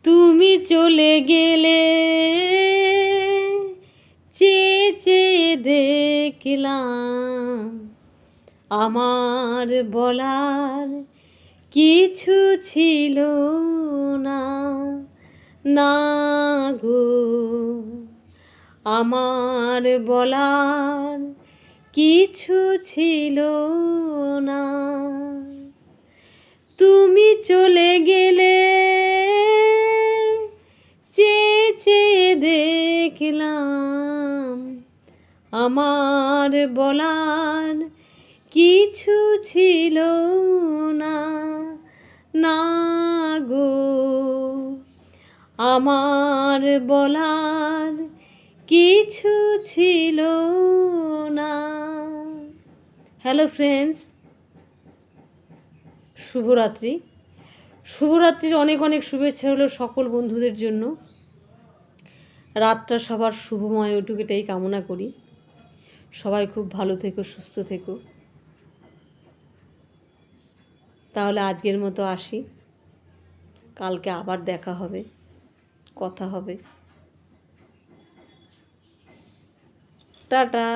তুমি চলে গেলে চেয়ে চেয়ে দেখলাম, আমার বলার কিছু ছিল না, না গো। আমার বলার কিছু ছিল না। তুমি চলে গেলে চেয়ে চেয়ে দেখলাম, আমার বলার কিছু ছিল না, না গো। আমার বলার কিছু ছিল না। হ্যালো ফ্রেন্ডস, শুভরাত্রি। শুভরাত্রির অনেক অনেক শুভেচ্ছা হলো সকল বন্ধুদের জন্য। রাতটা সবার শুভময় উঠুক এটাই কামনা করি। সবাই খুব ভালো থেকো, সুস্থ থেকো। তাহলে আজকের মতো আসি, কালকে আবার দেখা হবে, কথা হবে। টাটা।